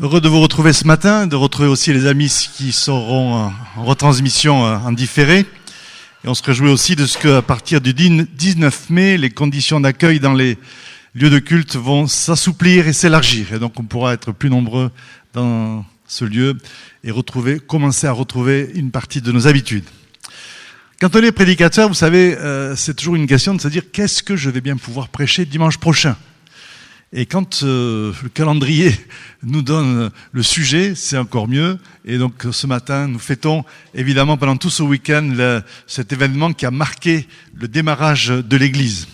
Heureux de vous retrouver ce matin, de retrouver aussi les amis qui seront en retransmission en différé. Et on se réjouit aussi de ce qu'à partir du 19 mai, les conditions d'accueil dans les lieux de culte vont s'assouplir et s'élargir. Et donc on pourra être plus nombreux dans ce lieu et commencer à retrouver une partie de nos habitudes. Quand on est prédicateur, vous savez, c'est toujours une question de se dire qu'est-ce que je vais bien pouvoir prêcher dimanche prochain. Et quand le calendrier nous donne le sujet, c'est encore mieux. Et donc ce matin, nous fêtons évidemment pendant tout ce week-end cet événement qui a marqué le démarrage de l'Église.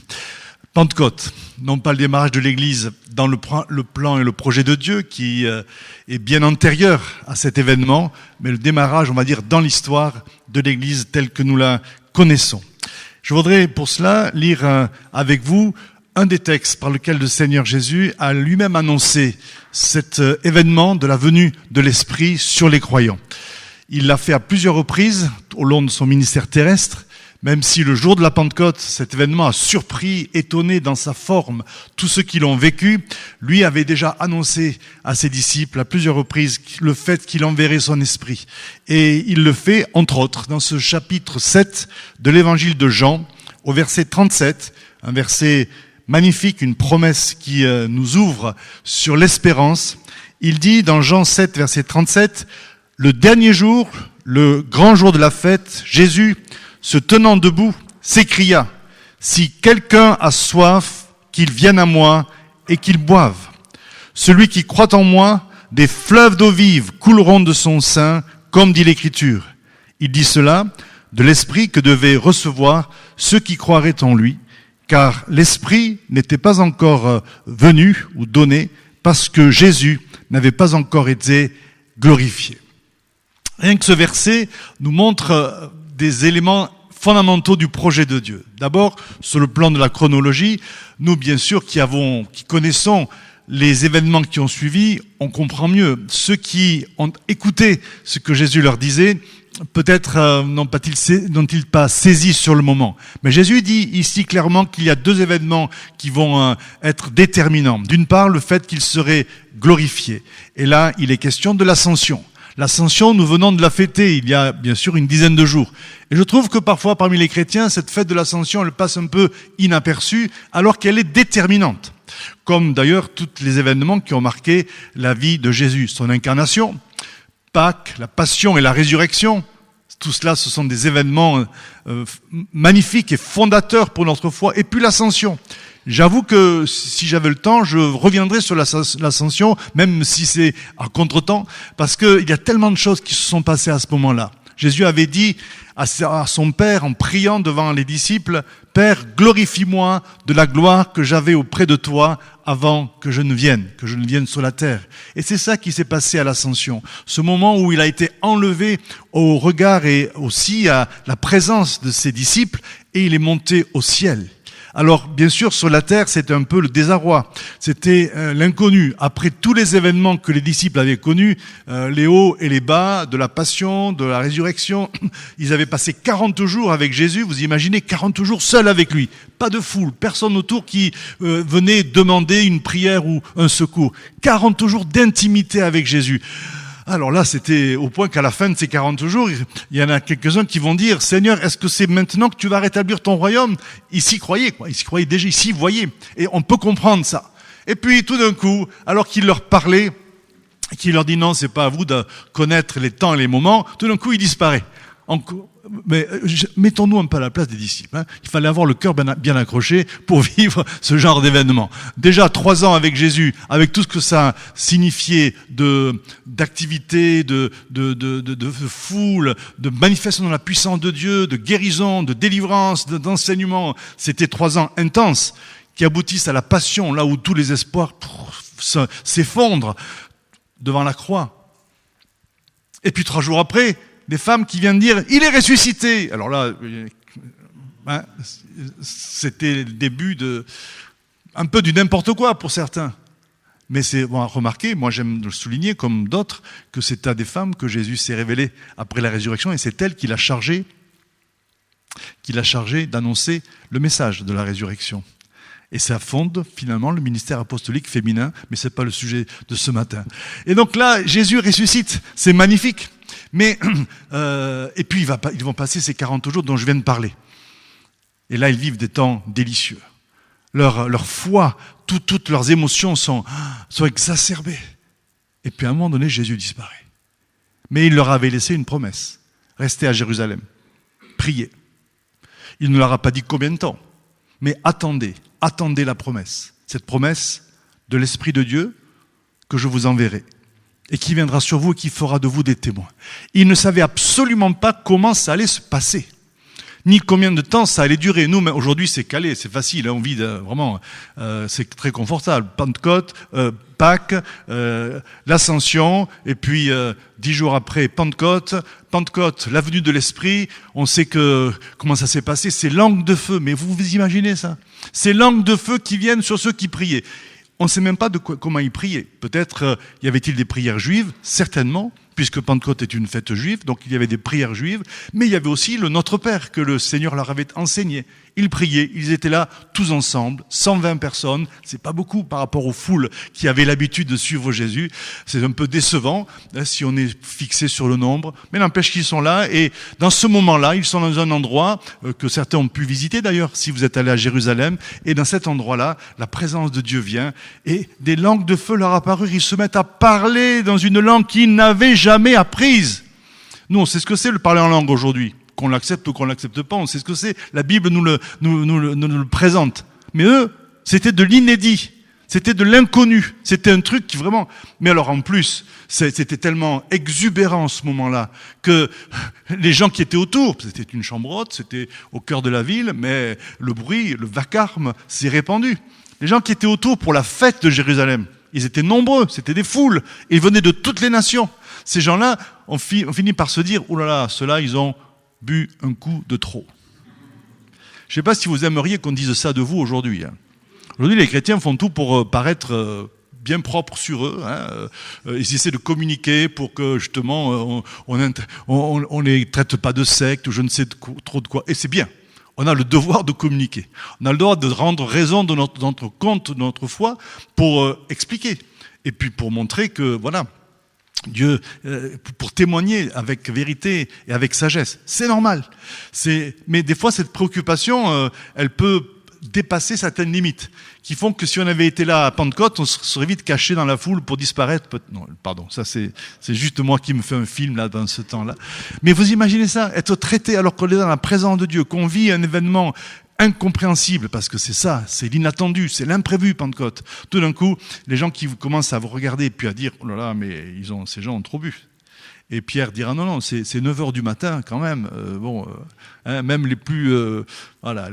Pentecôte, non pas le démarrage de l'Église dans le plan et le projet de Dieu qui est bien antérieur à cet événement, mais le démarrage, on va dire, dans l'histoire de l'Église telle que nous la connaissons. Je voudrais pour cela lire avec vous un des textes par lequel le Seigneur Jésus a lui-même annoncé cet événement de la venue de l'Esprit sur les croyants. Il l'a fait à plusieurs reprises au long de son ministère terrestre, même si le jour de la Pentecôte, cet événement a surpris, étonné dans sa forme tous ceux qui l'ont vécu. Lui avait déjà annoncé à ses disciples à plusieurs reprises le fait qu'il enverrait son Esprit. Et il le fait, entre autres, dans ce chapitre 7 de l'Évangile de Jean, au verset 37, un verset magnifique, une promesse qui nous ouvre sur l'espérance. Il dit dans Jean 7, verset 37, « Le dernier jour, le grand jour de la fête, Jésus, se tenant debout, s'écria, « Si quelqu'un a soif, qu'il vienne à moi et qu'il boive. Celui qui croit en moi, des fleuves d'eau vive couleront de son sein, comme dit l'Écriture. » Il dit cela de l'Esprit que devaient recevoir ceux qui croiraient en lui, car l'Esprit n'était pas encore venu ou donné parce que Jésus n'avait pas encore été glorifié. Rien que ce verset nous montre des éléments fondamentaux du projet de Dieu. D'abord, sur le plan de la chronologie, nous, bien sûr, qui connaissons les événements qui ont suivi, on comprend mieux. Ceux qui ont écouté ce que Jésus leur disait, peut-être n'ont-ils pas saisi sur le moment. Mais Jésus dit ici clairement qu'il y a deux événements qui vont être déterminants. D'une part, le fait qu'il serait glorifié. Et là, il est question de l'ascension. L'ascension, nous venons de la fêter il y a bien sûr une dizaine de jours. Et je trouve que parfois, parmi les chrétiens, cette fête de l'ascension, elle passe un peu inaperçue, alors qu'elle est déterminante. Comme d'ailleurs tous les événements qui ont marqué la vie de Jésus. Son incarnation, Pâques, la passion et la résurrection, tout cela, ce sont des événements magnifiques et fondateurs pour notre foi. Et puis l'ascension. J'avoue que si j'avais le temps, je reviendrais sur l'ascension, même si c'est à contre-temps, parce qu'il y a tellement de choses qui se sont passées à ce moment-là. Jésus avait dit à son Père, en priant devant les disciples, « Père, glorifie-moi de la gloire que j'avais auprès de toi avant que je ne vienne sur la terre. » Et c'est ça qui s'est passé à l'ascension. Ce moment où il a été enlevé au regard et aussi à la présence de ses disciples, et il est monté au ciel. Alors, bien sûr, sur la terre, c'était un peu le désarroi. C'était l'inconnu. Après tous les événements que les disciples avaient connus, les hauts et les bas, de la passion, de la résurrection, ils avaient passé 40 jours avec Jésus. Vous imaginez 40 jours seuls avec lui. Pas de foule, personne autour qui venait demander une prière ou un secours. 40 jours d'intimité avec Jésus. Alors là, c'était au point qu'à la fin de ces 40 jours, il y en a quelques-uns qui vont dire « Seigneur, est-ce que c'est maintenant que tu vas rétablir ton royaume ?» Ils s'y croyaient, quoi. Ils s'y croyaient déjà, ils s'y voyaient. Et on peut comprendre ça. Et puis, tout d'un coup, alors qu'il leur parlait, qu'il leur dit « Non, c'est pas à vous de connaître les temps et les moments », tout d'un coup, il disparaît. Mais mettons-nous un peu à la place des disciples. Hein. Il fallait avoir le cœur bien accroché pour vivre ce genre d'événement. Déjà 3 ans avec Jésus, avec tout ce que ça signifiait d'activité, de foule, de manifestation de la puissance de Dieu, de guérison, de délivrance, d'enseignement. C'était 3 ans intenses qui aboutissent à la passion, là où tous les espoirs s'effondrent devant la croix. Et puis 3 jours après, des femmes qui viennent dire « Il est ressuscité !» Alors là, c'était le début un peu du n'importe quoi pour certains. Mais c'est bon à remarquer, moi j'aime le souligner comme d'autres, que c'est à des femmes que Jésus s'est révélé après la résurrection et c'est elle qui l'a chargé d'annoncer le message de la résurrection. Et ça fonde finalement le ministère apostolique féminin, mais ce n'est pas le sujet de ce matin. Et donc là, Jésus ressuscite, c'est magnifique. Mais, et puis ils vont passer ces 40 jours dont je viens de parler. Et là, ils vivent des temps délicieux. Leur foi, toutes leurs émotions sont exacerbées. Et puis à un moment donné, Jésus disparaît. Mais il leur avait laissé une promesse. Restez à Jérusalem. Priez. Il ne leur a pas dit combien de temps. Mais attendez la promesse. Cette promesse de l'Esprit de Dieu que je vous enverrai. Et qui viendra sur vous et qui fera de vous des témoins. Ils ne savaient absolument pas comment ça allait se passer. Ni combien de temps ça allait durer. Nous, aujourd'hui, c'est calé, c'est facile, on vit vraiment, c'est très confortable. Pentecôte, Pâques, l'Ascension, et puis 10 jours après, Pentecôte, la venue de l'Esprit. On sait comment ça s'est passé, ces langues de feu. Mais vous imaginez ça? Ces langues de feu qui viennent sur ceux qui priaient. On ne sait même pas comment ils priaient. Peut-être y avait-il des prières juives, certainement, puisque Pentecôte est une fête juive, donc il y avait des prières juives, mais il y avait aussi le Notre Père que le Seigneur leur avait enseigné. Ils priaient, ils étaient là tous ensemble, 120 personnes, c'est pas beaucoup par rapport aux foules qui avaient l'habitude de suivre Jésus. C'est un peu décevant si on est fixé sur le nombre, mais n'empêche qu'ils sont là, et dans ce moment-là, ils sont dans un endroit que certains ont pu visiter d'ailleurs, si vous êtes allé à Jérusalem, et dans cet endroit-là, la présence de Dieu vient, et des langues de feu leur apparurent, ils se mettent à parler dans une langue qu'ils n'avaient jamais apprise. Nous, on sait ce que c'est le parler en langue aujourd'hui. Qu'on l'accepte ou qu'on l'accepte pas, on sait ce que c'est. La Bible nous le présente. Mais eux, c'était de l'inédit. C'était de l'inconnu. C'était un truc qui vraiment... Mais alors en plus, c'était tellement exubérant ce moment-là que les gens qui étaient autour, c'était une chambre haute, c'était au cœur de la ville, mais le bruit, le vacarme s'est répandu. Les gens qui étaient autour pour la fête de Jérusalem, ils étaient nombreux, c'était des foules. Et ils venaient de toutes les nations. Ces gens-là, on finit par se dire, oh là là, ceux-là, ils ont bu un coup de trop. Je ne sais pas si vous aimeriez qu'on dise ça de vous aujourd'hui. Aujourd'hui, les chrétiens font tout pour paraître bien propres sur eux. Ils essaient de communiquer pour que, justement, on les traite pas de secte ou je ne sais trop de quoi. Et c'est bien. On a le devoir de communiquer. On a le devoir de rendre raison de notre compte, de notre foi, pour expliquer. Et puis pour montrer que, voilà, Dieu, pour témoigner avec vérité et avec sagesse. C'est normal. Mais des fois, cette préoccupation, elle peut dépasser certaines limites, qui font que si on avait été là à Pentecôte, on serait vite caché dans la foule pour disparaître. Non, pardon, ça c'est juste moi qui me fais un film là dans ce temps-là. Mais vous imaginez ça, être traité alors qu'on est dans la présence de Dieu, qu'on vit un événement incompréhensible, parce que c'est ça, c'est l'inattendu, c'est l'imprévu, Pentecôte. Tout d'un coup, les gens qui commencent à vous regarder et puis à dire, oh là là, mais ces gens ont trop bu. Et Pierre dira, non, c'est 9h du matin quand même. Même les plus... voilà,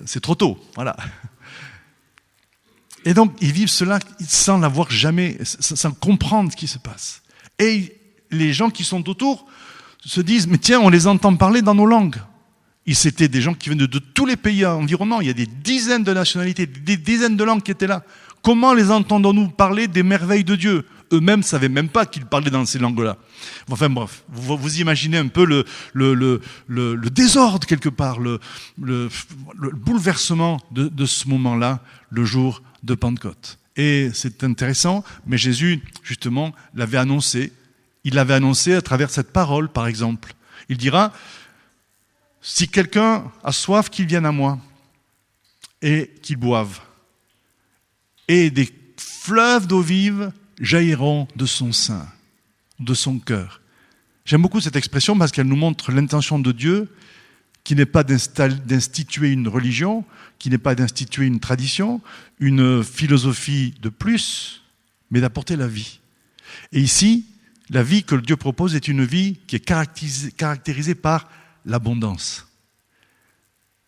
c'est trop tôt, voilà. Et donc, ils vivent cela sans l'avoir jamais, sans comprendre ce qui se passe. Et les gens qui sont autour se disent, mais tiens, on les entend parler dans nos langues. C'était des gens qui venaient de tous les pays environnants. Il y a des dizaines de nationalités, des dizaines de langues qui étaient là. Comment les entendons-nous parler des merveilles de Dieu? Eux-mêmes ne savaient même pas qu'ils parlaient dans ces langues-là. Enfin bref, vous imaginez un peu le désordre quelque part, le bouleversement de ce moment-là, le jour de Pentecôte. Et c'est intéressant, mais Jésus, justement, l'avait annoncé. Il l'avait annoncé à travers cette parole, par exemple. Il dira... Si quelqu'un a soif, qu'il vienne à moi et qu'il boive. Et des fleuves d'eau vive jailliront de son sein, de son cœur. J'aime beaucoup cette expression parce qu'elle nous montre l'intention de Dieu qui n'est pas d'instituer une religion, qui n'est pas d'instituer une tradition, une philosophie de plus, mais d'apporter la vie. Et ici, la vie que Dieu propose est une vie qui est caractérisée par l'abondance.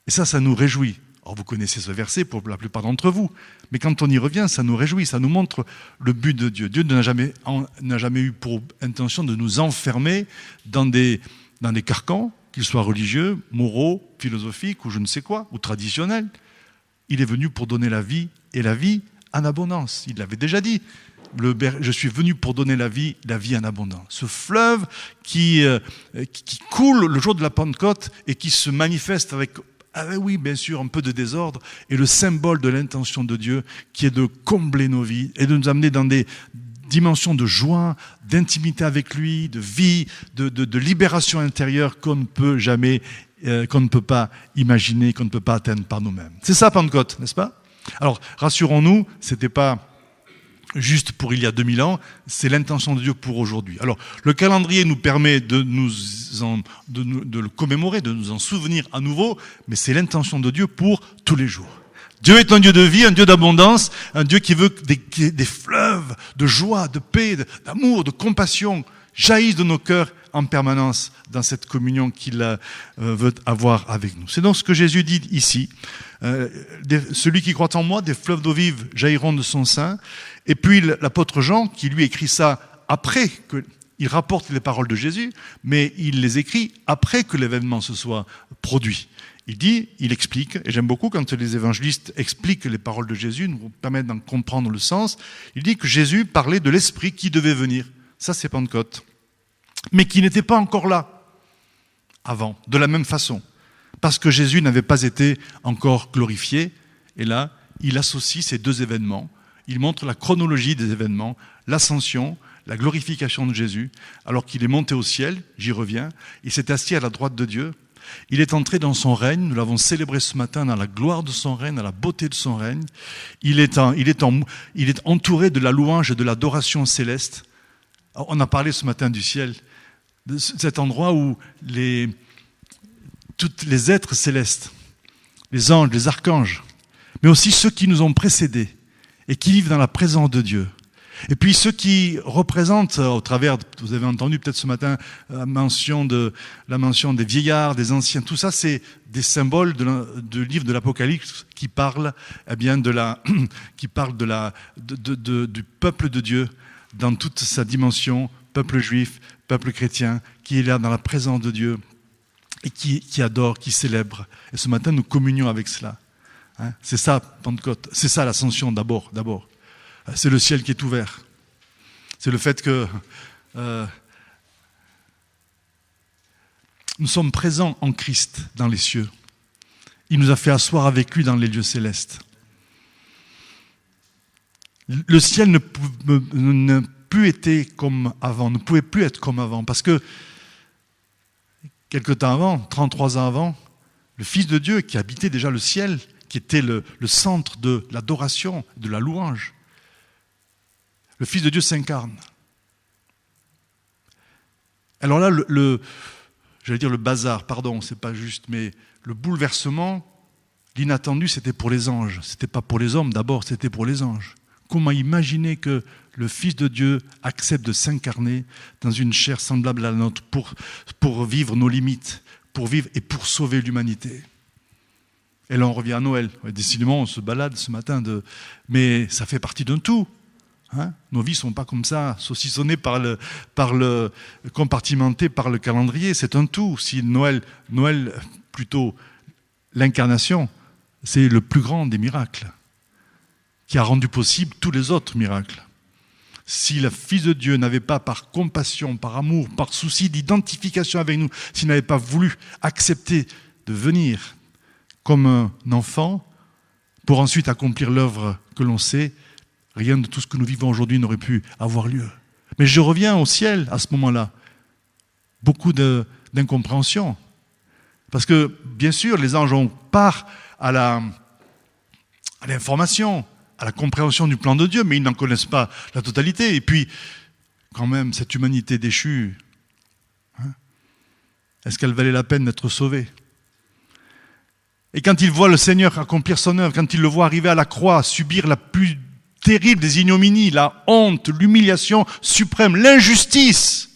Et ça nous réjouit. Alors vous connaissez ce verset pour la plupart d'entre vous, mais quand on y revient, ça nous réjouit, ça nous montre le but de Dieu. Dieu n'a jamais eu pour intention de nous enfermer dans des carcans, qu'ils soient religieux, moraux, philosophiques ou je ne sais quoi, ou traditionnels. Il est venu pour donner la vie, et la vie en abondance. Il l'avait déjà dit. Je suis venu pour donner la vie en abondance. Ce fleuve qui coule le jour de la Pentecôte et qui se manifeste avec Ah ben oui, bien sûr, un peu de désordre, et le symbole de l'intention de Dieu qui est de combler nos vies et de nous amener dans des dimensions de joie, d'intimité avec lui, de vie, de libération intérieure qu'on ne peut jamais, qu'on ne peut pas imaginer, qu'on ne peut pas atteindre par nous-mêmes. C'est ça Pentecôte, n'est-ce pas? Alors, rassurons-nous, c'était pas juste pour il y a 2000 ans, c'est l'intention de Dieu pour aujourd'hui. Alors, le calendrier nous permet de le commémorer, de nous en souvenir à nouveau, mais c'est l'intention de Dieu pour tous les jours. Dieu est un Dieu de vie, un Dieu d'abondance, un Dieu qui veut que des fleuves de joie, de paix, d'amour, de compassion jaillissent de nos cœurs en permanence dans cette communion qu'il veut avoir avec nous. C'est donc ce que Jésus dit ici. Celui qui croit en moi, des fleuves d'eau vive jailliront de son sein. Et puis l'apôtre Jean, qui lui écrit ça après qu'il rapporte les paroles de Jésus, mais il les écrit après que l'événement se soit produit. Il explique, et j'aime beaucoup quand les évangélistes expliquent les paroles de Jésus, nous permettent d'en comprendre le sens. Il dit que Jésus parlait de l'Esprit qui devait venir. Ça, c'est Pentecôte. Mais qui n'était pas encore là avant, de la même façon. Parce que Jésus n'avait pas été encore glorifié. Et là, il associe ces deux événements. Il montre la chronologie des événements, l'ascension, la glorification de Jésus, alors qu'il est monté au ciel, j'y reviens, il s'est assis à la droite de Dieu. Il est entré dans son règne, nous l'avons célébré ce matin dans la gloire de son règne, dans la beauté de son règne. Il est entouré de la louange et de l'adoration céleste. Alors, on a parlé ce matin du ciel, de cet endroit où tous les êtres célestes, les anges, les archanges, mais aussi ceux qui nous ont précédés et qui vivent dans la présence de Dieu. Et puis ceux qui représentent, au travers, vous avez entendu peut-être ce matin la mention des vieillards, des anciens, tout ça c'est des symboles du livre de l'Apocalypse qui parlent du peuple de Dieu dans toute sa dimension, peuple juif, peuple chrétien, qui est là dans la présence de Dieu et qui adore, qui célèbre. Et ce matin nous communions avec cela. Hein, c'est ça Pentecôte, c'est ça l'ascension d'abord. C'est le ciel qui est ouvert. C'est le fait que nous sommes présents en Christ dans les cieux. Il nous a fait asseoir avec lui dans les lieux célestes. Le ciel ne plus été comme avant, ne pouvait plus être comme avant, parce que quelque temps avant, 33 ans avant, le Fils de Dieu qui habitait déjà le ciel, qui était le centre de l'adoration, de la louange, le Fils de Dieu s'incarne. Alors là, j'allais dire le bazar, pardon, c'est pas juste, mais le bouleversement, l'inattendu, c'était pour les anges. C'était pas pour les hommes d'abord, c'était pour les anges. Comment imaginer que le Fils de Dieu accepte de s'incarner dans une chair semblable à la nôtre pour vivre nos limites, pour vivre et pour sauver l'humanité. Et là, on revient à Noël. Décidément, on se balade ce matin, mais ça fait partie d'un tout. Hein, nos vies ne sont pas comme ça, saucissonnées compartimentées par le calendrier. C'est un tout. Si Noël, plutôt l'incarnation, c'est le plus grand des miracles, qui a rendu possible tous les autres miracles. Si le Fils de Dieu n'avait pas, par compassion, par amour, par souci d'identification avec nous, s'il n'avait pas voulu accepter de venir comme un enfant pour ensuite accomplir l'œuvre que l'on sait, rien de tout ce que nous vivons aujourd'hui n'aurait pu avoir lieu. Mais je reviens au ciel à ce moment-là. Beaucoup d'incompréhension. Parce que, bien sûr, les anges ont part à l'information, à la compréhension du plan de Dieu, mais ils n'en connaissent pas la totalité. Et puis, quand même, cette humanité déchue, hein, est-ce qu'elle valait la peine d'être sauvée? Et quand ils voient le Seigneur accomplir son œuvre, quand ils le voient arriver à la croix, subir la plus terrible des ignominies, la honte, l'humiliation suprême, l'injustice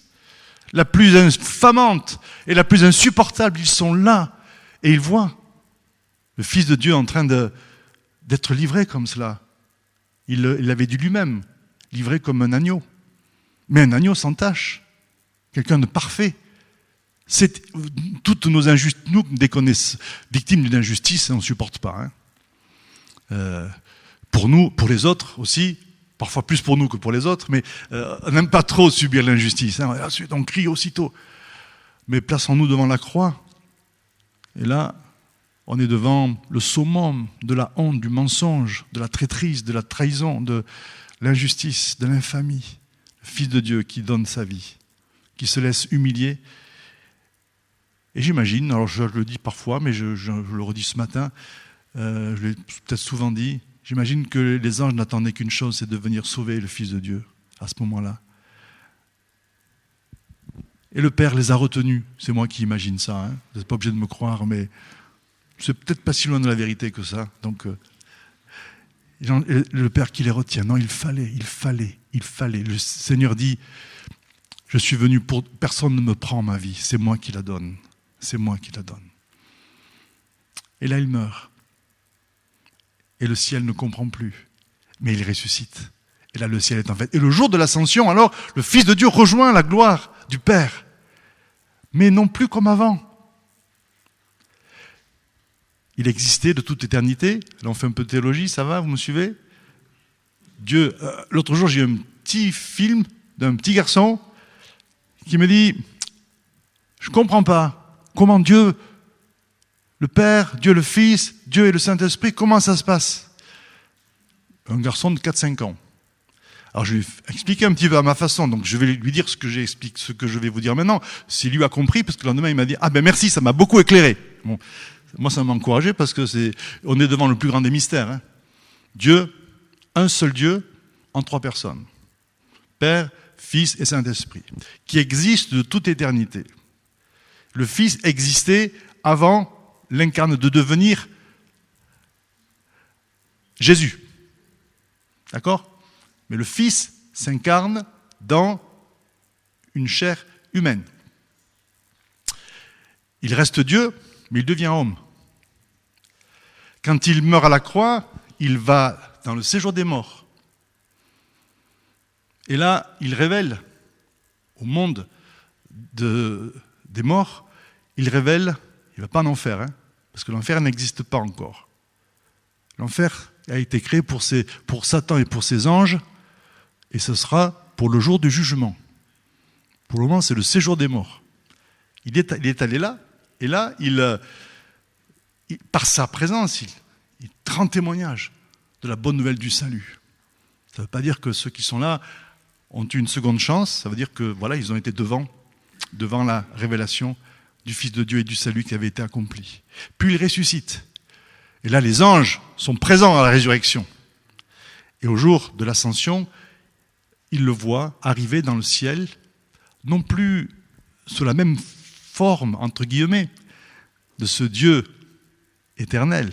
la plus infamante et la plus insupportable, ils sont là et ils voient le Fils de Dieu en train d'être livré comme cela. Il l'avait dit lui-même, livré comme un agneau. Mais un agneau sans tache, quelqu'un de parfait. Toutes nos injustices, nous, dès qu'on est victime d'une injustice, on ne supporte pas. Hein. Pour nous, pour les autres aussi, parfois plus pour nous que pour les autres, mais on n'aime pas trop subir l'injustice. Hein. Ensuite, on crie aussitôt. Mais plaçons-nous devant la croix. Et là, On est devant le summum de la honte, du mensonge, de la traîtrise, de la trahison, de l'injustice, de l'infamie. Le Fils de Dieu qui donne sa vie, qui se laisse humilier. Et j'imagine, alors je le dis parfois, mais je le redis ce matin, je l'ai peut-être souvent dit, j'imagine que les anges n'attendaient qu'une chose, c'est de venir sauver le Fils de Dieu à ce moment-là. Et le Père les a retenus. C'est moi qui imagine ça. Hein. Vous n'êtes pas obligé de me croire, mais c'est peut-être pas si loin de la vérité que ça. Donc, le Père qui les retient. Non, il fallait. Le Seigneur dit, je suis venu pour... Personne ne me prend ma vie, c'est moi qui la donne. C'est moi qui la donne. Et là, il meurt. Et le ciel ne comprend plus. Mais il ressuscite. Et là, le ciel est en fête. Et le jour de l'ascension, alors, le Fils de Dieu rejoint la gloire du Père. Mais non plus comme avant. Il existait de toute éternité. Là, on fait un peu de théologie, ça va, vous me suivez? Dieu, l'autre jour, j'ai eu un petit film d'un petit garçon qui me dit, je ne comprends pas comment Dieu, le Père, Dieu le Fils, Dieu et le Saint-Esprit, comment ça se passe? Un garçon de 4-5 ans. Alors je vais expliquer un petit peu à ma façon, donc je vais lui dire ce que je vais vous dire maintenant. Si lui a compris, parce que le lendemain il m'a dit, ah ben merci, ça m'a beaucoup éclairé. Bon, moi ça m'a encouragé parce que on est devant le plus grand des mystères. Hein. Dieu, un seul Dieu en 3 personnes. Père, Fils et Saint-Esprit, qui existe de toute éternité. Le Fils existait avant l'incarne de devenir Jésus. D'accord ? Mais le Fils s'incarne dans une chair humaine. Il reste Dieu, mais il devient homme. Quand il meurt à la croix, il va dans le séjour des morts. Et là, il révèle au monde des morts, il révèle, il ne va pas en enfer, hein, parce que l'enfer n'existe pas encore. L'enfer a été créé pour Satan et pour ses anges, et ce sera pour le jour du jugement. Pour le moment, c'est le séjour des morts. Il est allé là, et là, par sa présence, il rend témoignage de la bonne nouvelle du salut. Ça ne veut pas dire que ceux qui sont là ont eu une seconde chance, ça veut dire que voilà, ils ont été devant la révélation du Fils de Dieu et du salut qui avait été accompli. Puis il ressuscite. Et là, les anges sont présents à la résurrection. Et au jour de l'ascension, ils le voient arriver dans le ciel, non plus sous la même forme, entre guillemets, de ce Dieu éternel,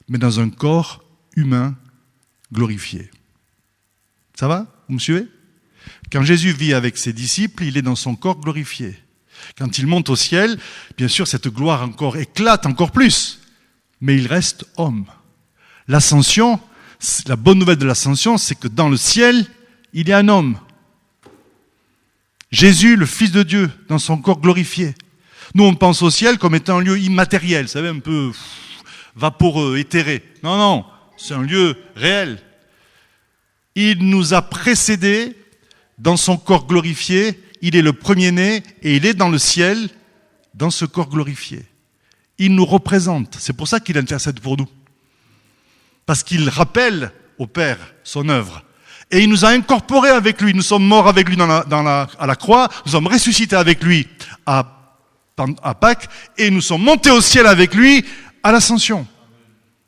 mais dans un corps humain glorifié. Ça va? Vous me suivez? Quand Jésus vit avec ses disciples, il est dans son corps glorifié. Quand il monte au ciel, bien sûr, cette gloire encore éclate encore plus, mais il reste homme. L'ascension, la bonne nouvelle de l'ascension, c'est que dans le ciel, il y a un homme. Jésus, le Fils de Dieu, dans son corps glorifié. Nous, on pense au ciel comme étant un lieu immatériel, vous savez, un peu vaporeux, éthéré. Non, non, c'est un lieu réel. Il nous a précédés dans son corps glorifié. Il est le premier-né et il est dans le ciel, dans ce corps glorifié. Il nous représente. C'est pour ça qu'il intercède pour nous. Parce qu'il rappelle au Père son œuvre. Et il nous a incorporés avec lui. Nous sommes morts avec lui à la croix. Nous sommes ressuscités avec lui à Pâques. Et nous sommes montés au ciel avec lui à l'ascension.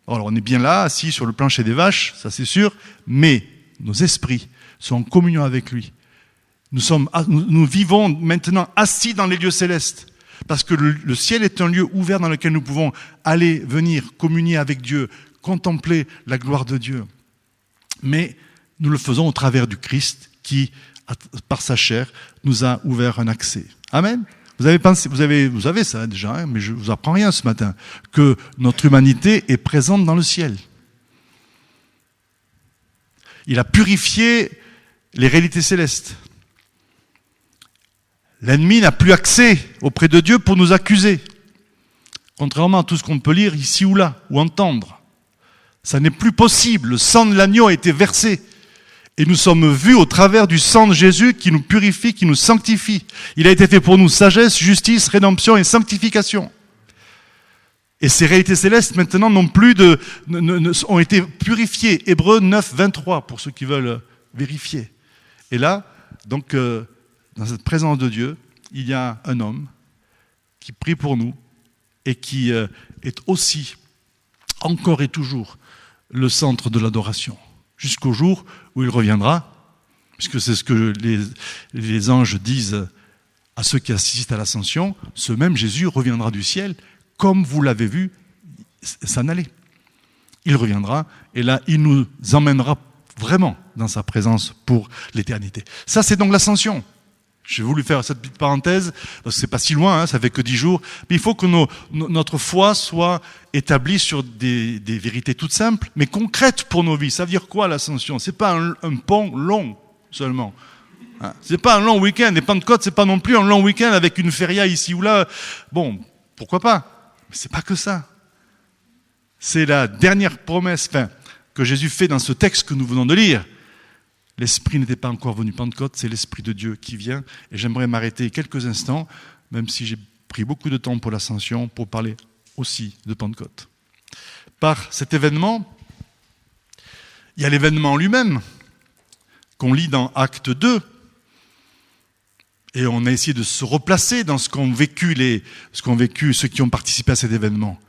Alors on est bien là, assis sur le plancher des vaches, ça c'est sûr. Mais nos esprits sont en communion avec lui. Nous vivons maintenant assis dans les lieux célestes. Parce que le ciel est un lieu ouvert dans lequel nous pouvons aller, venir, communier avec Dieu, contempler la gloire de Dieu. Mais nous le faisons au travers du Christ qui, par sa chair, nous a ouvert un accès. Amen. Vous avez ça déjà, hein, mais je ne vous apprends rien ce matin, que notre humanité est présente dans le ciel. Il a purifié les réalités célestes. L'ennemi n'a plus accès auprès de Dieu pour nous accuser. Contrairement à tout ce qu'on peut lire ici ou là, ou entendre. Ça n'est plus possible. Le sang de l'agneau a été versé. Et nous sommes vus au travers du sang de Jésus qui nous purifie, qui nous sanctifie. Il a été fait pour nous sagesse, justice, rédemption et sanctification. Et ces réalités célestes, maintenant, ont été purifiées. Hébreux 9, 23, pour ceux qui veulent vérifier. Et là, donc, dans cette présence de Dieu, il y a un homme qui prie pour nous et qui est aussi, encore et toujours, le centre de l'adoration. Jusqu'au jour où il reviendra, puisque c'est ce que les anges disent à ceux qui assistent à l'ascension, ce même Jésus reviendra du ciel, comme vous l'avez vu s'en aller. Il reviendra, et là, il nous emmènera vraiment dans sa présence pour l'éternité. Ça, c'est donc l'ascension. J'ai voulu faire cette petite parenthèse, parce que c'est pas si loin, hein, ça fait que 10 jours, mais il faut que notre foi soit établie sur des vérités toutes simples, mais concrètes pour nos vies. Ça veut dire quoi l'ascension? C'est pas un pont long seulement. Hein, c'est pas un long week-end, et Pentecôte, c'est pas non plus un long week-end avec une feria ici ou là. Bon, pourquoi pas? Mais c'est pas que ça. C'est la dernière promesse que Jésus fait dans ce texte que nous venons de lire. L'Esprit n'était pas encore venu Pentecôte, c'est l'Esprit de Dieu qui vient. Et j'aimerais m'arrêter quelques instants, même si j'ai pris beaucoup de temps pour l'ascension, pour parler aussi de Pentecôte. Par cet événement, il y a l'événement lui-même, qu'on lit dans Acte 2. Et on a essayé de se replacer dans ce qu'ont vécu ceux qui ont participé à cet événement.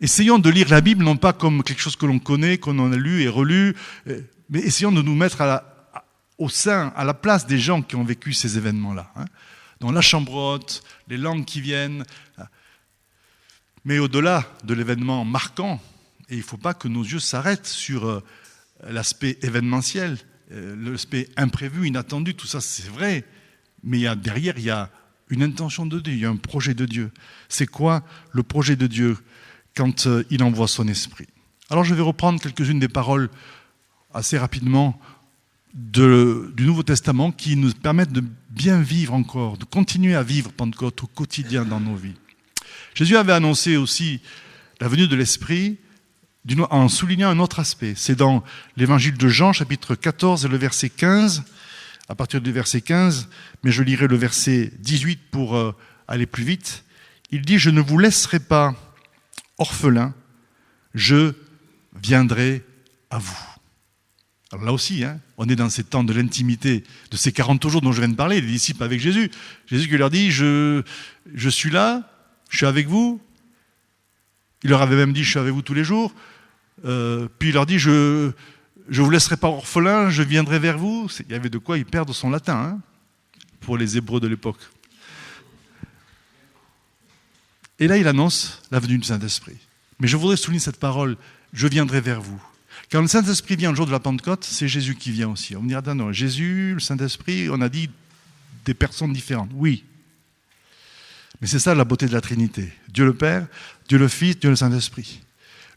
Essayons de lire la Bible, non pas comme quelque chose que l'on connaît, qu'on en a lu et relu, mais essayons de nous mettre au sein, à la place des gens qui ont vécu ces événements-là. Hein, dans la chambre haute, les langues qui viennent. Mais au-delà de l'événement marquant, et il ne faut pas que nos yeux s'arrêtent sur l'aspect événementiel, l'aspect imprévu, inattendu, tout ça c'est vrai, mais derrière il y a une intention de Dieu, il y a un projet de Dieu. C'est quoi le projet de Dieu quand il envoie son esprit? Alors je vais reprendre quelques-unes des paroles assez rapidement du Nouveau Testament qui nous permettent de bien vivre encore, de continuer à vivre Pentecôte au quotidien dans nos vies. Jésus avait annoncé aussi la venue de l'Esprit en soulignant un autre aspect. C'est dans l'évangile de Jean, chapitre 14, et le verset 15, à partir du verset 15, mais je lirai le verset 18 pour aller plus vite. Il dit « Je ne vous laisserai pas orphelins, je viendrai à vous. » Alors là aussi, hein, on est dans ces temps de l'intimité, de ces 40 jours dont je viens de parler, les disciples avec Jésus. Jésus qui leur dit, je suis là, je suis avec vous. Il leur avait même dit, je suis avec vous tous les jours. Puis il leur dit, je ne vous laisserai pas orphelin, je viendrai vers vous. Il y avait de quoi y perdre son latin, hein, pour les Hébreux de l'époque. Et là, il annonce la venue du Saint-Esprit. Mais je voudrais souligner cette parole, je viendrai vers vous. Quand le Saint-Esprit vient le jour de la Pentecôte, c'est Jésus qui vient aussi. On me dira, non, Jésus, le Saint-Esprit, on a dit des personnes différentes. Oui. Mais c'est ça la beauté de la Trinité. Dieu le Père, Dieu le Fils, Dieu le Saint-Esprit.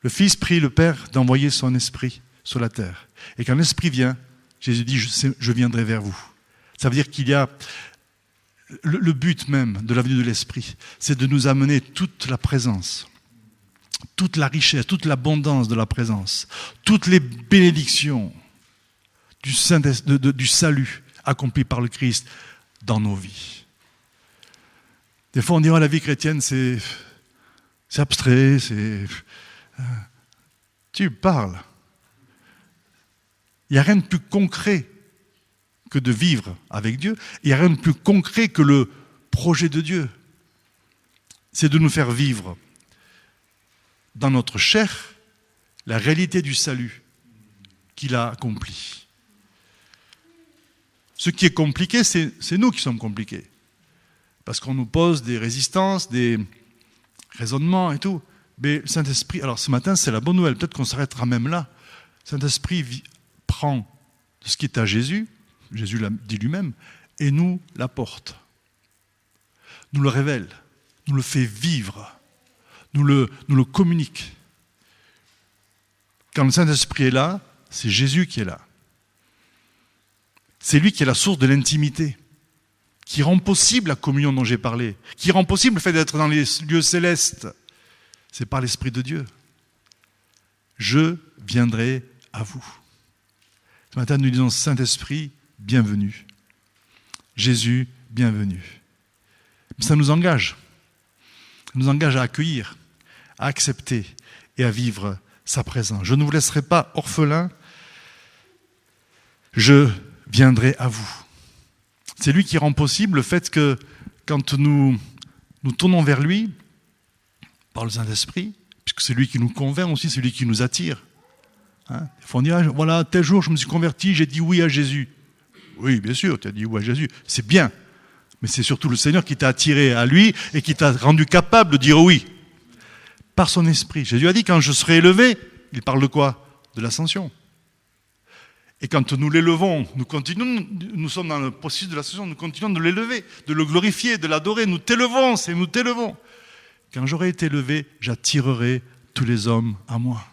Le Fils prie le Père d'envoyer son Esprit sur la terre. Et quand l'Esprit vient, Jésus dit, je viendrai vers vous. Ça veut dire qu'il y a le but même de la venue de l'Esprit, c'est de nous amener toute la présence, toute la richesse, toute l'abondance de la présence, toutes les bénédictions du salut accompli par le Christ dans nos vies. Des fois on dit, la vie chrétienne c'est abstrait, tu parles. Il n'y a rien de plus concret que de vivre avec Dieu. Il n'y a rien de plus concret que le projet de Dieu. C'est de nous faire vivre dans notre chair la réalité du salut qu'il a accompli. Ce qui est compliqué, c'est nous qui sommes compliqués. Parce qu'on nous pose des résistances, des raisonnements et tout. Mais le Saint-Esprit, alors ce matin, c'est la bonne nouvelle, peut-être qu'on s'arrêtera même là. Le Saint-Esprit prend ce qui est à Jésus, Jésus l'a dit lui-même, et nous l'apporte. Nous le révèle, nous le fait vivre, nous le communique. Quand le Saint-Esprit est là, c'est Jésus qui est là. C'est lui qui est la source de l'intimité, qui rend possible la communion dont j'ai parlé, qui rend possible le fait d'être dans les lieux célestes. C'est par l'Esprit de Dieu. Je viendrai à vous. Ce matin, nous disons Saint-Esprit, bienvenue. Jésus, bienvenue. Ça nous engage. Ça nous engage à accueillir, à accepter et à vivre sa présence. Je ne vous laisserai pas orphelin, je viendrai à vous. C'est lui qui rend possible le fait que quand nous tournons vers lui, par le Saint-Esprit, puisque c'est lui qui nous convainc aussi, c'est lui qui nous attire. Des fois on dit, voilà, tel jour je me suis converti, j'ai dit oui à Jésus. Oui, bien sûr, tu as dit oui à Jésus, c'est bien. Mais c'est surtout le Seigneur qui t'a attiré à lui et qui t'a rendu capable de dire oui. Par son esprit. Jésus a dit, quand je serai élevé, il parle de quoi? De l'ascension. Et quand nous l'élevons, nous sommes dans le processus de l'ascension, nous continuons de l'élever, de le glorifier, de l'adorer. Nous t'élevons, c'est nous t'élevons. Quand j'aurai été élevé, j'attirerai tous les hommes à moi.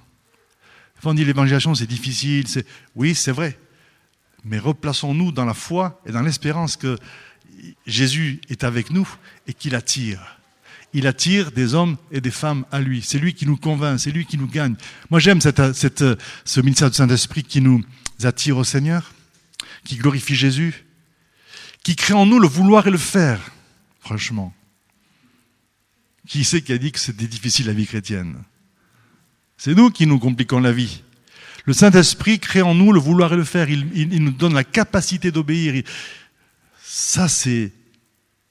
On dit l'évangélisation, c'est difficile. Oui, c'est vrai. Mais replaçons-nous dans la foi et dans l'espérance que Jésus est avec nous et qu'il attire. Il attire des hommes et des femmes à lui. C'est lui qui nous convainc, c'est lui qui nous gagne. Moi, j'aime ce ministère du Saint-Esprit qui nous attire au Seigneur, qui glorifie Jésus, qui crée en nous le vouloir et le faire, franchement. Qui c'est qui a dit que c'était difficile la vie chrétienne? C'est nous qui nous compliquons la vie. Le Saint-Esprit crée en nous le vouloir et le faire. Il nous donne la capacité d'obéir. Ça, c'est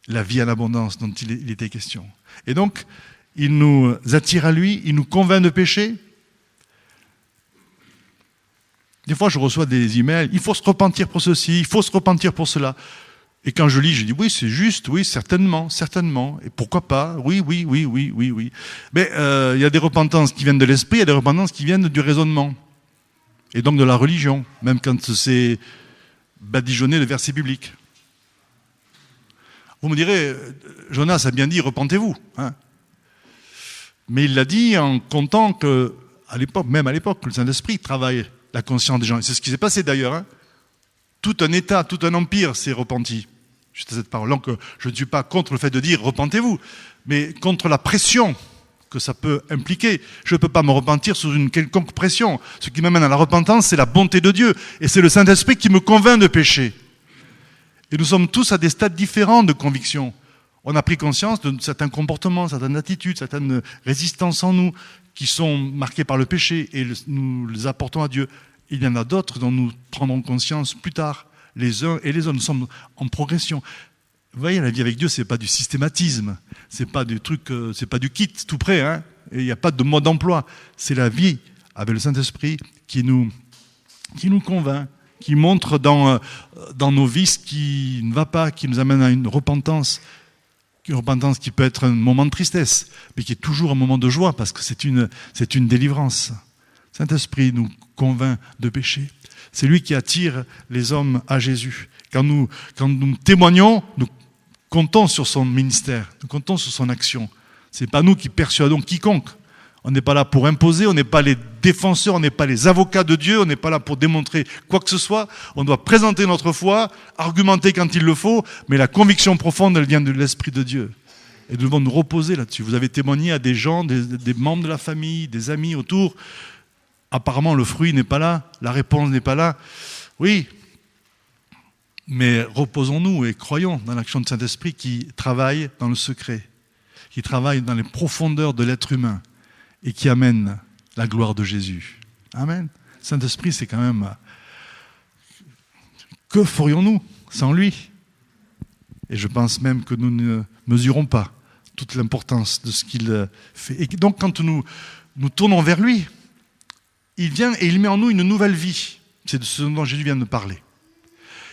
la vie en abondance dont il était question. Et donc, il nous attire à lui, il nous convainc de péché. Des fois, je reçois des emails, il faut se repentir pour ceci, il faut se repentir pour cela. Et quand je lis, je dis oui, c'est juste, oui, certainement, certainement. Et pourquoi pas? Oui. Mais il y a des repentances qui viennent de l'esprit, il y a des repentances qui viennent du raisonnement. Et donc de la religion, même quand c'est badigeonné de versets bibliques. Vous me direz, Jonas a bien dit, repentez-vous. Mais il l'a dit en comptant que, même à l'époque, que le Saint-Esprit travaille la conscience des gens. Et c'est ce qui s'est passé d'ailleurs. Tout un État, tout un empire s'est repenti. Juste à cette parole. Donc, je ne suis pas contre le fait de dire repentez-vous, mais contre la pression que ça peut impliquer. Je ne peux pas me repentir sous une quelconque pression. Ce qui m'amène à la repentance, c'est la bonté de Dieu. Et c'est le Saint-Esprit qui me convainc de pécher. Et nous sommes tous à des stades différents de conviction. On a pris conscience de certains comportements, certaines attitudes, certaines résistances en nous qui sont marquées par le péché et nous les apportons à Dieu. Il y en a d'autres dont nous prendrons conscience plus tard. Les uns et les autres, nous sommes en progression. Vous voyez, la vie avec Dieu, c'est pas du systématisme, c'est pas du truc, c'est pas du kit tout prêt, et il n'y a pas de mode d'emploi. C'est la vie avec le Saint-Esprit qui nous convainc, qui montre dans nos vies ce qui ne va pas, qui nous amène à une repentance qui peut être un moment de tristesse, mais qui est toujours un moment de joie parce que c'est une délivrance. Le Saint-Esprit nous convainc de péché. C'est lui qui attire les hommes à Jésus. Quand nous témoignons, nous comptons sur son ministère, nous comptons sur son action. Ce n'est pas nous qui persuadons quiconque. On n'est pas là pour imposer, on n'est pas les défenseurs, on n'est pas les avocats de Dieu, on n'est pas là pour démontrer quoi que ce soit. On doit présenter notre foi, argumenter quand il le faut, mais la conviction profonde, elle vient de l'Esprit de Dieu. Et nous devons nous reposer là-dessus. Vous avez témoigné à des gens, des membres de la famille, des amis autour. Apparemment, le fruit n'est pas là, la réponse n'est pas là. Oui, mais reposons-nous et croyons dans l'action du Saint-Esprit qui travaille dans le secret, qui travaille dans les profondeurs de l'être humain et qui amène la gloire de Jésus. Amen. Saint-Esprit, c'est quand même... Que ferions-nous sans lui? Et je pense même que nous ne mesurons pas toute l'importance de ce qu'il fait. Et donc, quand nous tournons vers lui, il vient et il met en nous une nouvelle vie. C'est de ce dont Jésus vient de parler.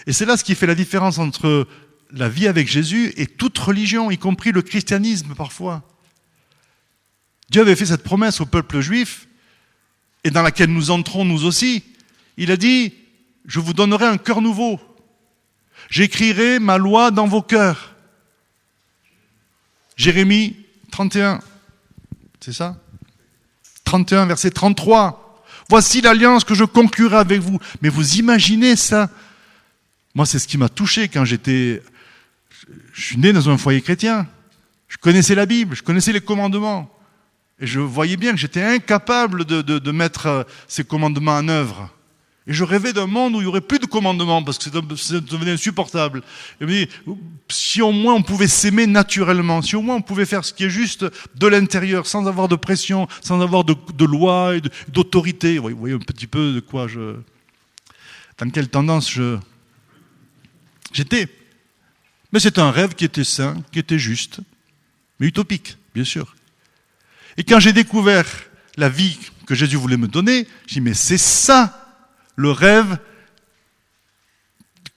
Et c'est là ce qui fait la différence entre la vie avec Jésus et toute religion, y compris le christianisme parfois. Dieu avait fait cette promesse au peuple juif, et dans laquelle nous entrons nous aussi. Il a dit, je vous donnerai un cœur nouveau. J'écrirai ma loi dans vos cœurs. Jérémie 31, c'est ça? 31, verset 33. Voici l'alliance que je conclurai avec vous. Mais vous imaginez ça? Moi, c'est ce qui m'a touché quand je suis né dans un foyer chrétien. Je connaissais la Bible, je connaissais les commandements. Et je voyais bien que j'étais incapable de mettre ces commandements en œuvre. Et je rêvais d'un monde où il n'y aurait plus de commandements parce que ça devenait insupportable. Et je me dis, si au moins on pouvait s'aimer naturellement, si au moins on pouvait faire ce qui est juste de l'intérieur, sans avoir de pression, sans avoir de loi et d'autorité. Vous voyez un petit peu de quoi dans quelle tendance j'étais. Mais c'est un rêve qui était sain, qui était juste, mais utopique, bien sûr. Et quand j'ai découvert la vie que Jésus voulait me donner, j'ai dit, mais c'est ça le rêve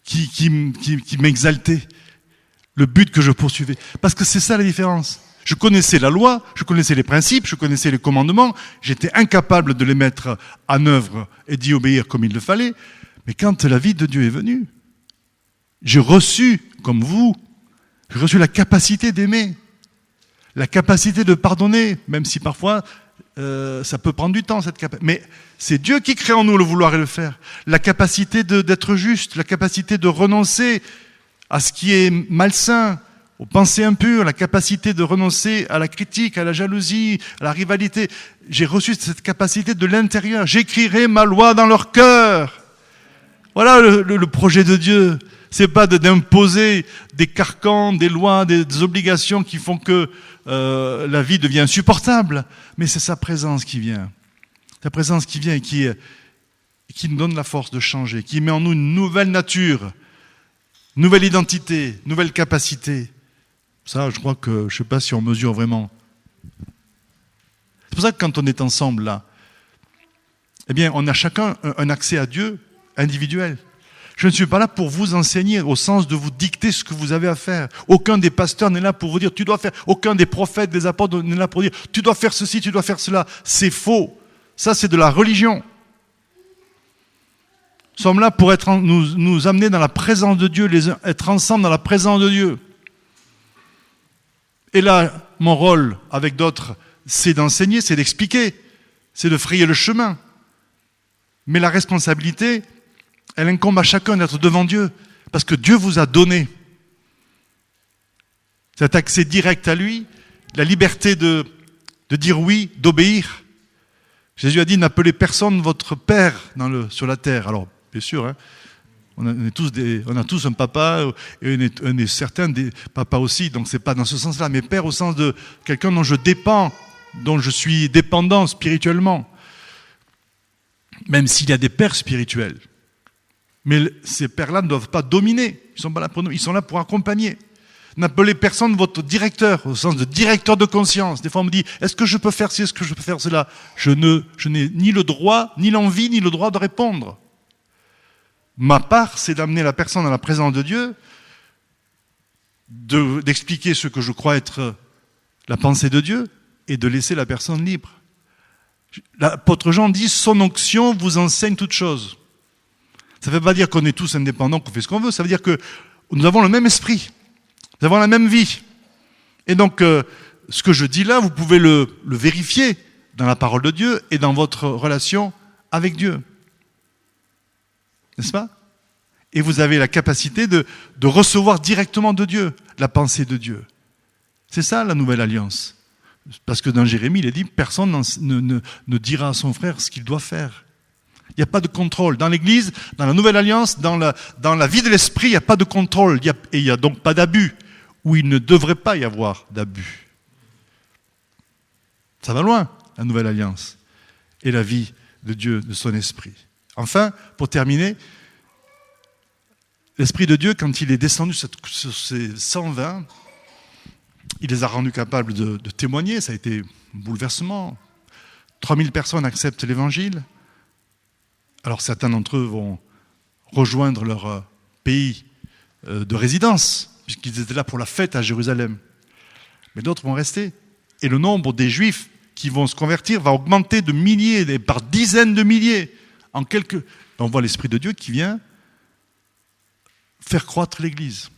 qui m'exaltait, le but que je poursuivais. Parce que c'est ça la différence. Je connaissais la loi, je connaissais les principes, je connaissais les commandements, j'étais incapable de les mettre en œuvre et d'y obéir comme il le fallait. Mais quand la vie de Dieu est venue, j'ai reçu, comme vous, j'ai reçu la capacité d'aimer, la capacité de pardonner, même si parfois ça peut prendre du temps, cette capacité. Mais c'est Dieu qui crée en nous le vouloir et le faire. La capacité d'être juste, la capacité de renoncer à ce qui est malsain, aux pensées impures, la capacité de renoncer à la critique, à la jalousie, à la rivalité. J'ai reçu cette capacité de l'intérieur. J'écrirai ma loi dans leur cœur. Voilà le projet de Dieu. C'est pas d'imposer des carcans, des lois, des obligations qui font que la vie devient insupportable. Mais c'est sa présence qui vient. Sa présence qui vient et qui nous donne la force de changer, qui met en nous une nouvelle nature, nouvelle identité, nouvelle capacité. Ça, je crois que, je ne sais pas si on mesure vraiment. C'est pour ça que quand on est ensemble là, eh bien, on a chacun un accès à Dieu individuel. Je ne suis pas là pour vous enseigner au sens de vous dicter ce que vous avez à faire. Aucun des pasteurs n'est là pour vous dire tu dois faire. Aucun des prophètes, des apôtres n'est là pour dire tu dois faire ceci, tu dois faire cela. C'est faux. Ça, c'est de la religion. Nous sommes là pour nous amener dans la présence de Dieu, être ensemble dans la présence de Dieu. Et là, mon rôle avec d'autres, c'est d'enseigner, c'est d'expliquer, c'est de frayer le chemin. Mais la responsabilité, elle incombe à chacun d'être devant Dieu, parce que Dieu vous a donné cet accès direct à lui, la liberté de dire oui, d'obéir. Jésus a dit, n'appelez personne votre Père sur la terre. Alors, bien sûr, hein, on a tous un papa, et on est certains des papas aussi, donc c'est pas dans ce sens-là, mais Père au sens de quelqu'un dont je dépends, dont je suis dépendant spirituellement. Même s'il y a des pères spirituels. Mais ces pères-là ne doivent pas dominer. Ils sont pas là pour nous, ils sont là pour accompagner. N'appelez personne votre directeur, au sens de directeur de conscience. Des fois, on me dit, est-ce que je peux faire ci, est-ce que je peux faire cela? Je n'ai ni le droit, ni l'envie, ni le droit de répondre. Ma part, c'est d'amener la personne à la présence de Dieu, d'expliquer ce que je crois être la pensée de Dieu, et de laisser la personne libre. L'apôtre Jean dit, son onction vous enseigne toutes choses. Ça ne veut pas dire qu'on est tous indépendants, qu'on fait ce qu'on veut. Ça veut dire que nous avons le même esprit. Nous avons la même vie. Et donc, ce que je dis là, vous pouvez le vérifier dans la parole de Dieu et dans votre relation avec Dieu. N'est-ce pas? Et vous avez la capacité de recevoir directement de Dieu la pensée de Dieu. C'est ça la nouvelle alliance. Parce que dans Jérémie, il est dit, personne ne dira à son frère ce qu'il doit faire. Il n'y a pas de contrôle. Dans l'Église, dans la Nouvelle Alliance, dans la vie de l'Esprit, il n'y a pas de contrôle. Et il n'y a donc pas d'abus, où il ne devrait pas y avoir d'abus. Ça va loin, la Nouvelle Alliance, et la vie de Dieu, de son Esprit. Enfin, pour terminer, l'Esprit de Dieu, quand il est descendu sur ces 120, il les a rendus capables de témoigner. Ça a été un bouleversement. 3000 personnes acceptent l'Évangile. Alors certains d'entre eux vont rejoindre leur pays de résidence, puisqu'ils étaient là pour la fête à Jérusalem. Mais d'autres vont rester. Et le nombre des Juifs qui vont se convertir va augmenter de milliers, par dizaines de milliers. On voit l'Esprit de Dieu qui vient faire croître l'Église.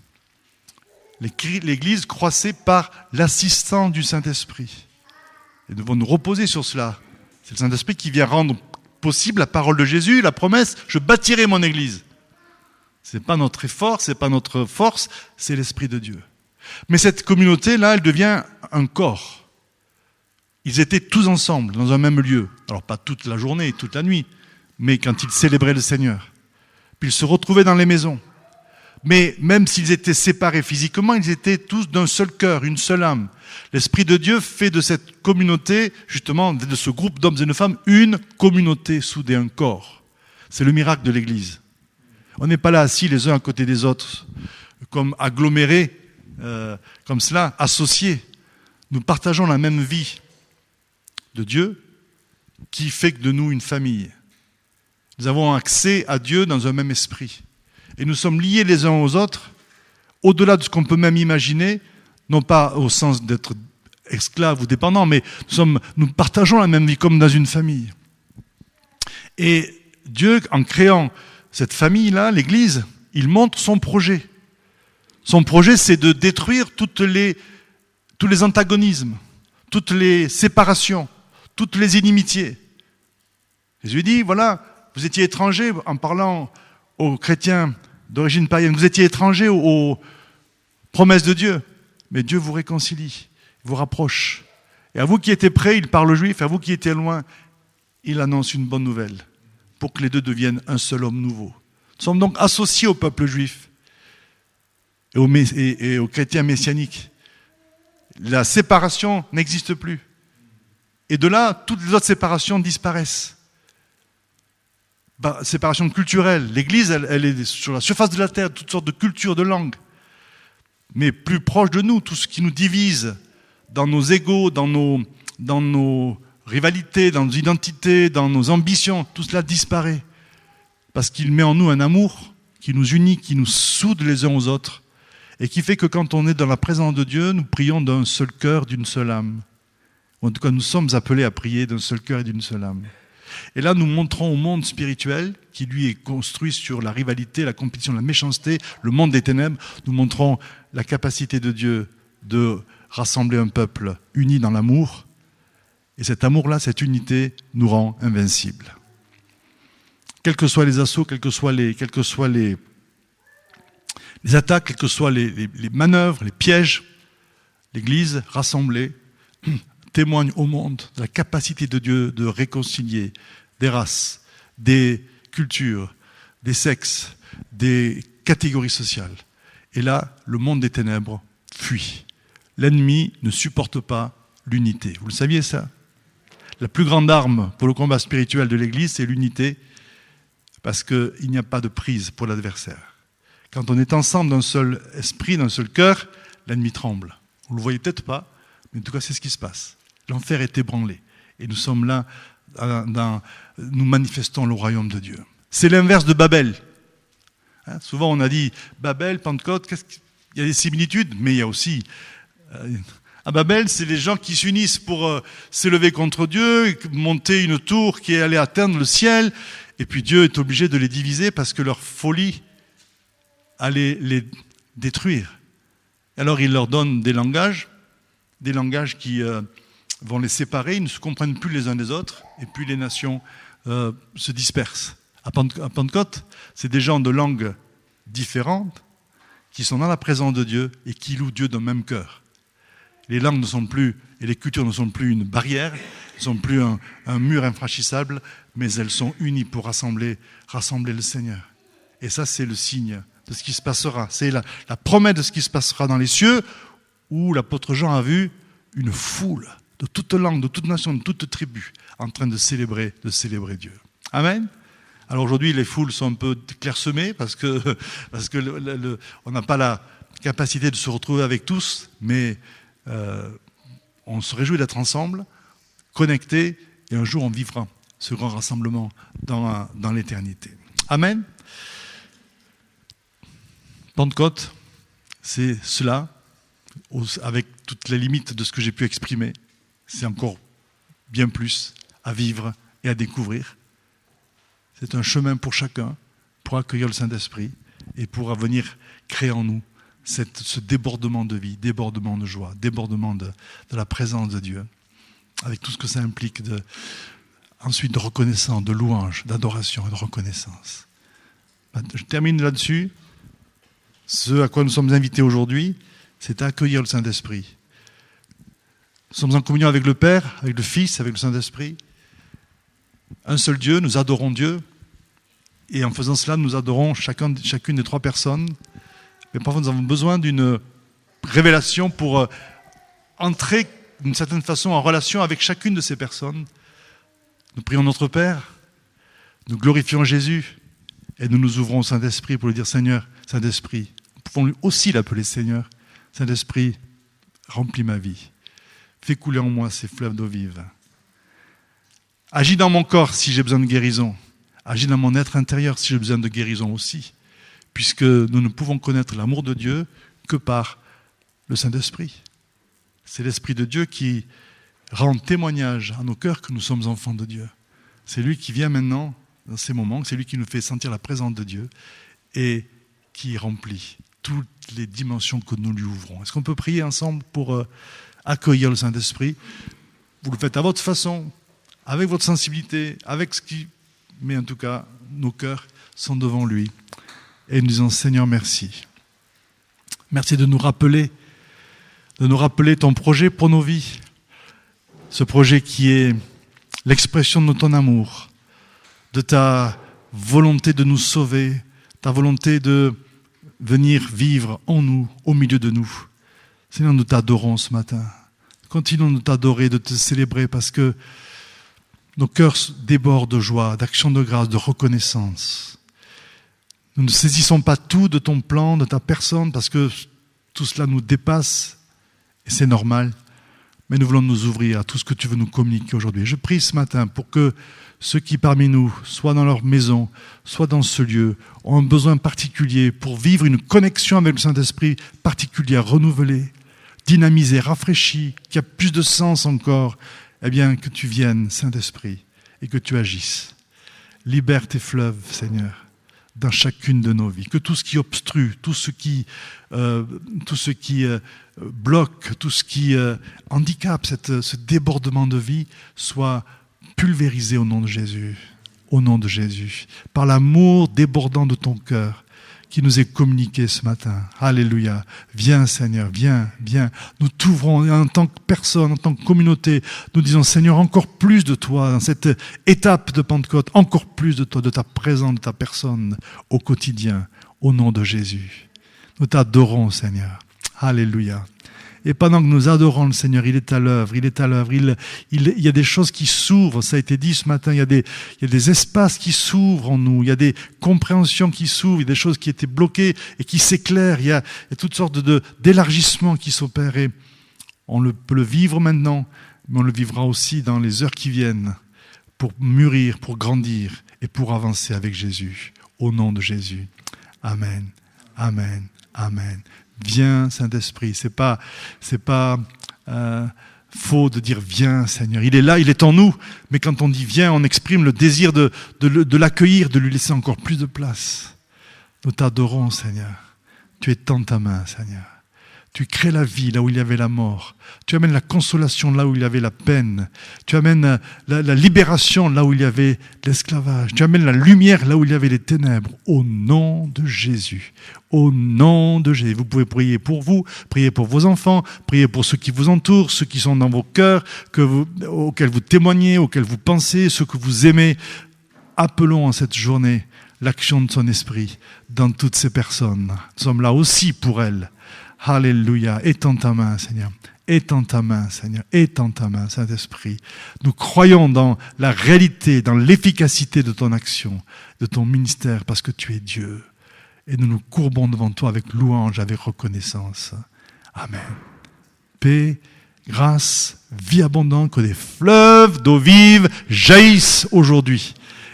L'Église croissait par l'assistance du Saint-Esprit. Et nous devons nous reposer sur cela. C'est le Saint-Esprit qui vient rendre possible la parole de Jésus, la promesse, je bâtirai mon Église. Ce n'est pas notre effort, ce n'est pas notre force, c'est l'Esprit de Dieu. Mais cette communauté-là, elle devient un corps. Ils étaient tous ensemble, dans un même lieu. Alors pas toute la journée, toute la nuit, mais quand ils célébraient le Seigneur. Puis ils se retrouvaient dans les maisons. Mais même s'ils étaient séparés physiquement, ils étaient tous d'un seul cœur, une seule âme. L'Esprit de Dieu fait de cette communauté, justement, de ce groupe d'hommes et de femmes, une communauté soudée, un corps. C'est le miracle de l'Église. On n'est pas là assis les uns à côté des autres, comme agglomérés, comme cela, associés. Nous partageons la même vie de Dieu qui fait de nous une famille. Nous avons accès à Dieu dans un même esprit. Et nous sommes liés les uns aux autres, au-delà de ce qu'on peut même imaginer, non pas au sens d'être esclaves ou dépendants, mais nous partageons la même vie comme dans une famille. Et Dieu, en créant cette famille-là, l'Église, il montre son projet. Son projet, c'est de détruire tous les antagonismes, toutes les séparations, toutes les inimitiés. Jésus dit, voilà, vous étiez étrangers en parlant aux chrétiens d'origine païenne, vous étiez étrangers aux promesses de Dieu, mais Dieu vous réconcilie, vous rapproche. Et à vous qui étiez près, il parle aux Juifs, à vous qui étiez loin, il annonce une bonne nouvelle, pour que les deux deviennent un seul homme nouveau. Nous sommes donc associés au peuple juif et aux chrétiens messianiques. La séparation n'existe plus. Et de là, toutes les autres séparations disparaissent. Séparation culturelle. L'Église, elle est sur la surface de la terre, toutes sortes de cultures, de langues. Mais plus proche de nous, tout ce qui nous divise dans nos égos, dans nos rivalités, dans nos identités, dans nos ambitions, tout cela disparaît. Parce qu'il met en nous un amour qui nous unit, qui nous soude les uns aux autres, et qui fait que quand on est dans la présence de Dieu, nous prions d'un seul cœur, d'une seule âme. En tout cas, nous sommes appelés à prier d'un seul cœur et d'une seule âme. Et là, nous montrons au monde spirituel, qui lui est construit sur la rivalité, la compétition, la méchanceté, le monde des ténèbres, nous montrons la capacité de Dieu de rassembler un peuple uni dans l'amour. Et cet amour-là, cette unité, nous rend invincibles. Quels que soient les assauts, quels que soient les attaques, quelles que soient les manœuvres, les pièges, l'Église rassemblée témoigne au monde de la capacité de Dieu de réconcilier des races, des cultures, des sexes, des catégories sociales. Et là, le monde des ténèbres fuit. L'ennemi ne supporte pas l'unité. Vous le saviez ça ? La plus grande arme pour le combat spirituel de l'Église, c'est l'unité, parce qu'il n'y a pas de prise pour l'adversaire. Quand on est ensemble d'un seul esprit, d'un seul cœur, l'ennemi tremble. Vous ne le voyez peut-être pas, mais en tout cas, c'est ce qui se passe. L'enfer est ébranlé. Et nous sommes là, nous manifestons le royaume de Dieu. C'est l'inverse de Babel. Souvent, on a dit Babel, Pentecôte, il y a des similitudes, mais il y a aussi... à Babel, c'est les gens qui s'unissent pour s'élever contre Dieu, monter une tour qui est allée atteindre le ciel, et puis Dieu est obligé de les diviser parce que leur folie allait les détruire. Alors il leur donne des langages qui vont les séparer, ils ne se comprennent plus les uns des autres, et puis les nations se dispersent. À Pentecôte, c'est des gens de langues différentes qui sont dans la présence de Dieu et qui louent Dieu d'un même cœur. Les langues ne sont plus, et les cultures ne sont plus une barrière, ne sont plus un mur infranchissable, mais elles sont unies pour rassembler le Seigneur. Et ça, c'est le signe de ce qui se passera. C'est la promesse de ce qui se passera dans les cieux, où l'apôtre Jean a vu une foule de toute langue, de toute nation, de toute tribu, en train de célébrer Dieu. Amen. Alors aujourd'hui, les foules sont un peu clairsemées parce que on n'a pas la capacité de se retrouver avec tous, mais on se réjouit d'être ensemble, connectés, et un jour on vivra ce grand rassemblement dans l'éternité. Amen. Pentecôte, c'est cela, avec toutes les limites de ce que j'ai pu exprimer. C'est encore bien plus à vivre et à découvrir. C'est un chemin pour chacun, pour accueillir le Saint-Esprit et pour venir créer en nous ce débordement de vie, débordement de joie, débordement de la présence de Dieu, avec tout ce que ça implique ensuite de reconnaissance, de louange, d'adoration et de reconnaissance. Je termine là-dessus. Ce à quoi nous sommes invités aujourd'hui, c'est à accueillir le Saint-Esprit. Nous sommes en communion avec le Père, avec le Fils, avec le Saint-Esprit. un seul Dieu, nous adorons Dieu. Et en faisant cela, nous adorons chacune des trois personnes. Mais parfois, nous avons besoin d'une révélation pour entrer d'une certaine façon en relation avec chacune de ces personnes. Nous prions notre Père, nous glorifions Jésus et nous nous ouvrons au Saint-Esprit pour lui dire Seigneur, Saint-Esprit, nous pouvons aussi l'appeler Seigneur. Saint-Esprit, remplis ma vie. Fais couler en moi ces fleuves d'eau vive. Agis dans mon corps si j'ai besoin de guérison. Agis dans mon être intérieur si j'ai besoin de guérison aussi. Puisque nous ne pouvons connaître l'amour de Dieu que par le Saint-Esprit. C'est l'Esprit de Dieu qui rend témoignage à nos cœurs que nous sommes enfants de Dieu. C'est lui qui vient maintenant, dans ces moments, c'est lui qui nous fait sentir la présence de Dieu et qui remplit toutes les dimensions que nous lui ouvrons. Est-ce qu'on peut prier ensemble pour accueillir le Saint-Esprit? Vous le faites à votre façon, avec votre sensibilité, avec ce qui... Mais en tout cas, nos cœurs sont devant lui. Et nous disons, Seigneur, merci. Merci de nous rappeler ton projet pour nos vies. Ce projet qui est l'expression de ton amour, de ta volonté de nous sauver, ta volonté de venir vivre en nous, au milieu de nous. Seigneur, nous t'adorons ce matin. Continuons de t'adorer, de te célébrer parce que nos cœurs débordent de joie, d'action de grâce, de reconnaissance. Nous ne saisissons pas tout de ton plan, de ta personne, parce que tout cela nous dépasse, et c'est normal. Mais nous voulons nous ouvrir à tout ce que tu veux nous communiquer aujourd'hui. Je prie ce matin pour que ceux qui parmi nous, soit dans leur maison, soit dans ce lieu, ont un besoin particulier pour vivre une connexion avec le Saint-Esprit particulière, renouvelée, dynamisée, rafraîchie, qui a plus de sens encore, eh bien, que tu viennes, Saint-Esprit, et que tu agisses. Libère tes fleuves, Seigneur, dans chacune de nos vies. Que tout ce qui obstrue, tout ce qui bloque, tout ce qui handicape ce débordement de vie soit pulvérisé au nom de Jésus. Au nom de Jésus. Par l'amour débordant de ton cœur qui nous est communiqué ce matin. Alléluia. Viens Seigneur, viens. Nous t'ouvrons en tant que personne, en tant que communauté. Nous disons Seigneur, encore plus de toi dans cette étape de Pentecôte, encore plus de toi, de ta présence, de ta personne au quotidien, au nom de Jésus. Nous t'adorons Seigneur. Alléluia. Et pendant que nous adorons le Seigneur, il est à l'œuvre. Il y a des choses qui s'ouvrent, ça a été dit ce matin, il y a des espaces qui s'ouvrent en nous, il y a des compréhensions qui s'ouvrent, il y a des choses qui étaient bloquées et qui s'éclairent, il y a toutes sortes d'élargissements qui s'opèrent. Et on peut le vivre maintenant, mais on le vivra aussi dans les heures qui viennent pour mûrir, pour grandir et pour avancer avec Jésus. Au nom de Jésus. Amen. Amen. Amen. Viens, Saint-Esprit. C'est pas faux de dire viens, Seigneur. Il est là, il est en nous. Mais quand on dit viens, on exprime le désir de l'accueillir, de lui laisser encore plus de place. Nous t'adorons, Seigneur. Tu étends ta main, Seigneur. Tu crées la vie là où il y avait la mort. Tu amènes la consolation là où il y avait la peine. Tu amènes la libération là où il y avait l'esclavage. Tu amènes la lumière là où il y avait les ténèbres. Au nom de Jésus. Au nom de Jésus. Vous pouvez prier pour vous, prier pour vos enfants, prier pour ceux qui vous entourent, ceux qui sont dans vos cœurs, auxquels vous témoignez, auxquels vous pensez, ceux que vous aimez. Appelons en cette journée l'action de son esprit dans toutes ces personnes. Nous sommes là aussi pour elles. Alléluia. Étends ta main, Seigneur. Étends ta main, Seigneur. Étends ta main, Saint-Esprit. Nous croyons dans la réalité, dans l'efficacité de ton action, de ton ministère, parce que tu es Dieu. Et nous nous courbons devant toi avec louange, avec reconnaissance. Amen. Paix, grâce, vie abondante, que des fleuves d'eau vive jaillissent aujourd'hui.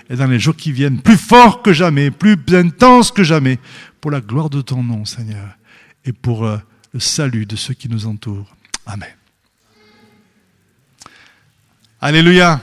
Et dans les jours qui viennent, plus fort que jamais, plus intense que jamais, pour la gloire de ton nom, Seigneur. Et pour le salut de ceux qui nous entourent. Amen. Alléluia.